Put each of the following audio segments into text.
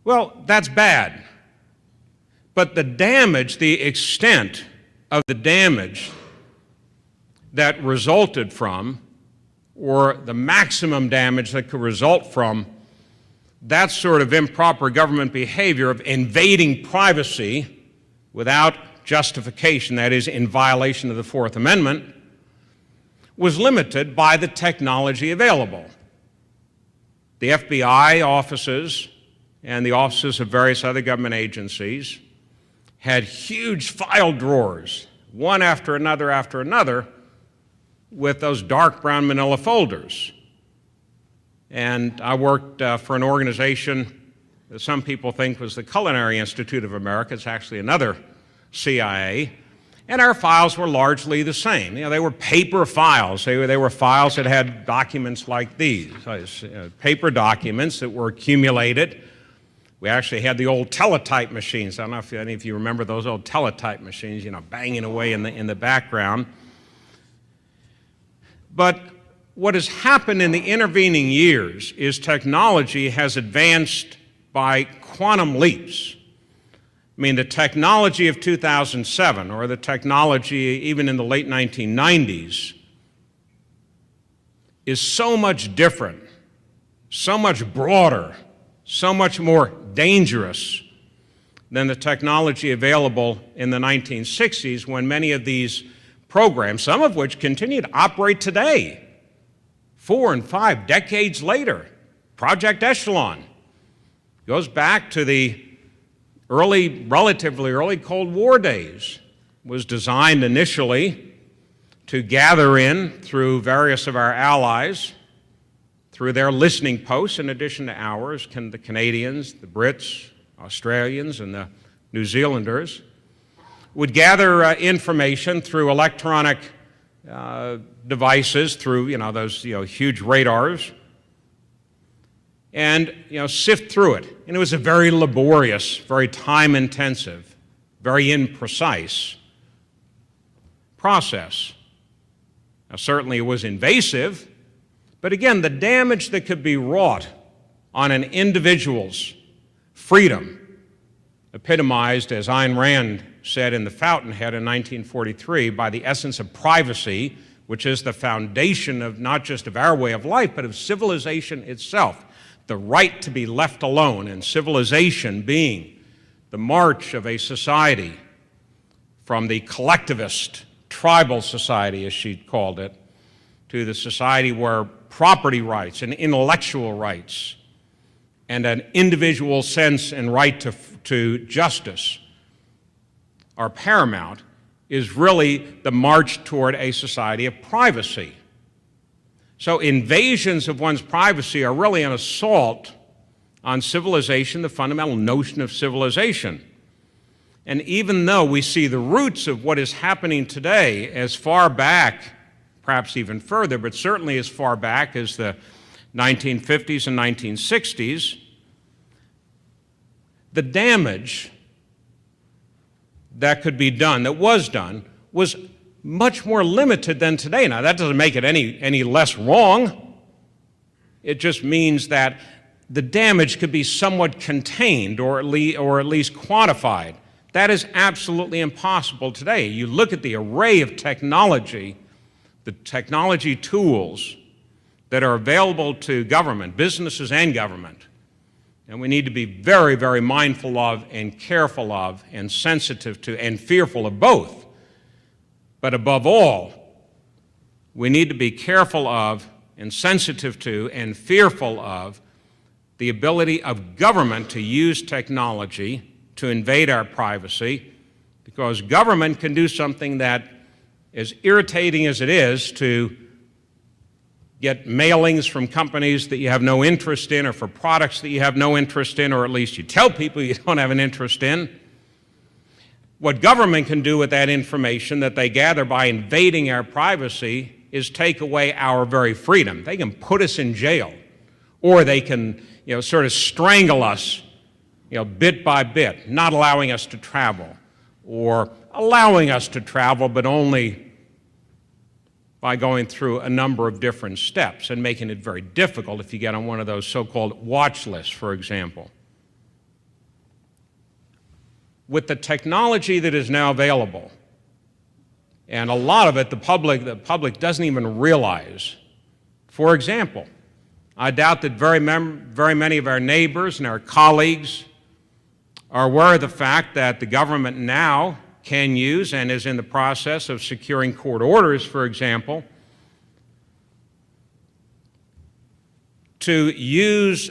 Well, that's bad. But the damage, the extent of the damage that resulted from, or the maximum damage that could result from, that sort of improper government behavior of invading privacy without justification, that is, in violation of the Fourth Amendment, was limited by the technology available. The FBI offices and the offices of various other government agencies had huge file drawers, one after another, with those dark brown manila folders. And I worked for an organization that some people think was the Culinary Institute of America. It's actually another CIA. And our files were largely the same. You know, they were paper files. They were files that had documents like these, paper documents that were accumulated. We actually had the old teletype machines. I don't know if any of you remember those old teletype machines, you know, banging away in the background. But what has happened in the intervening years is technology has advanced by quantum leaps. I mean, the technology of 2007, or the technology even in the late 1990s, is so much different, so much broader, so much more dangerous than the technology available in the 1960s, when many of these programs, some of which continue to operate today, 4 and 5 decades later. Project Echelon goes back to the relatively early Cold War days, was designed initially to gather in, through various of our allies, through their listening posts in addition to ours, the Canadians, the Brits, Australians, and the New Zealanders, would gather information through electronic devices, through those huge radars, and sift through it. And it was a very laborious, very time-intensive, very imprecise process. Now, certainly it was invasive, but again, the damage that could be wrought on an individual's freedom, epitomized, as Ayn Rand said in The Fountainhead in 1943, by the essence of privacy, which is the foundation of not just of our way of life, but of civilization itself. The right to be left alone, and civilization being the march of a society from the collectivist, tribal society, as she called it, to the society where property rights and intellectual rights and an individual sense and right to justice are paramount, is really the march toward a society of privacy. So invasions of one's privacy are really an assault on civilization, the fundamental notion of civilization. And even though we see the roots of what is happening today as far back, perhaps even further, but certainly as far back as the 1950s and 1960s, the damage that could be done, that was done, was much more limited than today. Now, that doesn't make it any less wrong. It just means that the damage could be somewhat contained, or at least quantified. That is absolutely impossible today. You look at the array of technology, the technology tools that are available to government, businesses and government, and we need to be very, very mindful of and careful of and sensitive to and fearful of both. But above all, we need to be careful of and sensitive to and fearful of the ability of government to use technology to invade our privacy, because government can do something that, as irritating as it is to get mailings from companies that you have no interest in, or for products that you have no interest in, or at least you tell people you don't have an interest in. What government can do with that information that they gather by invading our privacy is take away our very freedom. They can put us in jail, or they can, sort of strangle us, bit by bit, not allowing us to travel, or allowing us to travel, but only by going through a number of different steps and making it very difficult if you get on one of those so-called watch lists, for example. with the technology that is now available, and a lot of it the public doesn't even realize. For example, I doubt that very many of our neighbors and our colleagues are aware of the fact that the government now can use and is in the process of securing court orders, for example, to use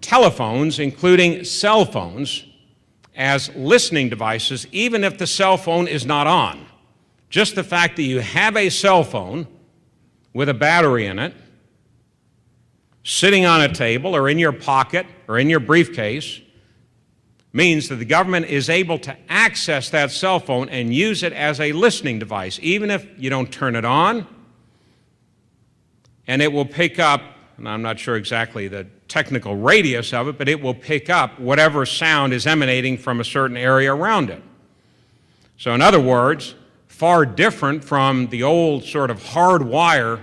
telephones, including cell phones, as listening devices, even if the cell phone is not on. Just the fact that you have a cell phone with a battery in it, sitting on a table or in your pocket or in your briefcase, means that the government is able to access that cell phone and use it as a listening device, even if you don't turn it on, and it will pick up, and I'm not sure exactly the technical radius of it, but it will pick up whatever sound is emanating from a certain area around it. So in other words, far different from the old sort of hard wire,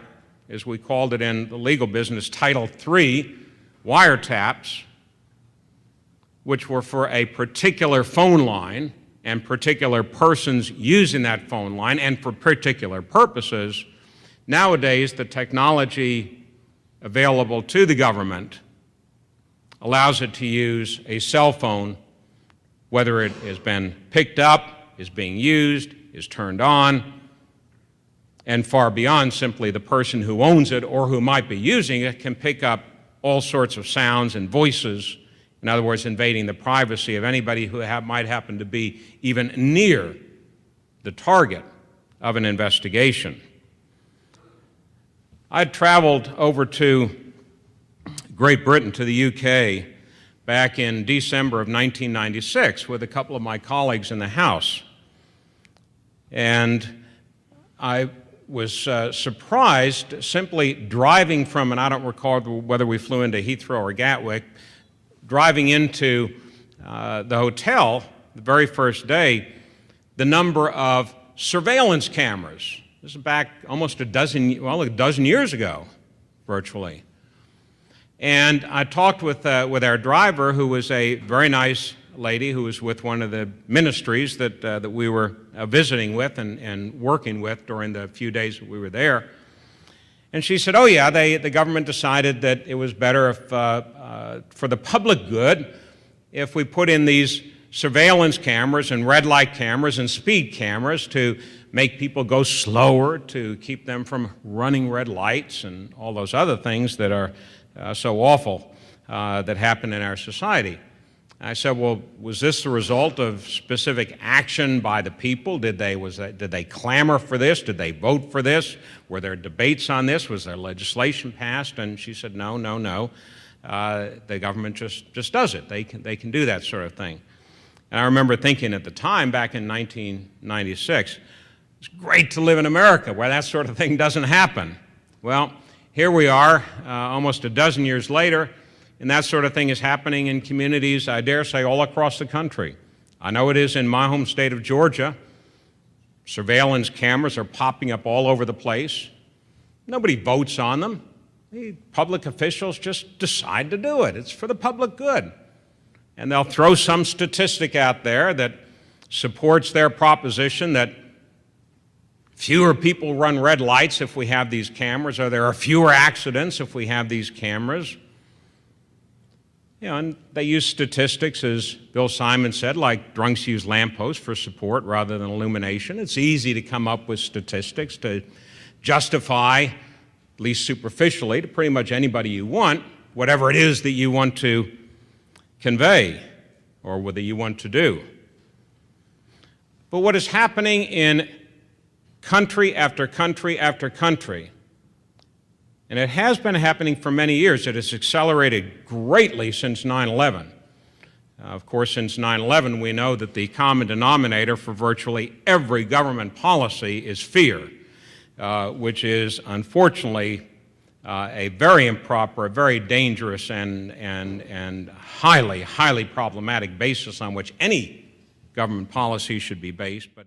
as we called it in the legal business, Title III wiretaps, which were for a particular phone line and particular persons using that phone line and for particular purposes. Nowadays, the technology available to the government allows it to use a cell phone, whether it has been picked up, is being used, is turned on, and far beyond simply the person who owns it or who might be using it can pick up all sorts of sounds and voices, in other words, invading the privacy of anybody who might happen to be even near the target of an investigation. I'd traveled over to Great Britain, to the UK, back in December of 1996 with a couple of my colleagues in the House. And I was surprised simply driving from, and I don't recall whether we flew into Heathrow or Gatwick, driving into the hotel the very first day, the number of surveillance cameras. This is back almost a dozen years ago, virtually. And I talked with our driver, who was a very nice lady who was with one of the ministries that we were visiting with and working with during the few days that we were there. And she said, oh yeah, the government decided that it was better if, for the public good, if we put in these surveillance cameras and red light cameras and speed cameras to make people go slower, to keep them from running red lights and all those other things that are so awful that happen in our society. I said, well, was this the result of specific action by the people? Did they clamor for this? Did they vote for this? Were there debates on this? Was there legislation passed? And she said, no. The government just does it. They can do that sort of thing. And I remember thinking at the time, back in 1996, it's great to live in America where that sort of thing doesn't happen. Well, here we are, almost a dozen years later, and that sort of thing is happening in communities, I dare say, all across the country. I know it is in my home state of Georgia. Surveillance cameras are popping up all over the place. Nobody votes on them. The public officials just decide to do it. It's for the public good. And they'll throw some statistic out there that supports their proposition that fewer people run red lights if we have these cameras, or there are fewer accidents if we have these cameras. You know, and they use statistics, as Bill Simon said, like drunks use lampposts for support rather than illumination. It's easy to come up with statistics to justify, at least superficially, to pretty much anybody you want, whatever it is that you want to convey or whether you want to do. But what is happening in country after country after country, and it has been happening for many years, it has accelerated greatly since 9/11. Of course, since 9/11, we know that the common denominator for virtually every government policy is fear, which is unfortunately a very improper, a very dangerous, and highly, highly problematic basis on which any government policy should be based. But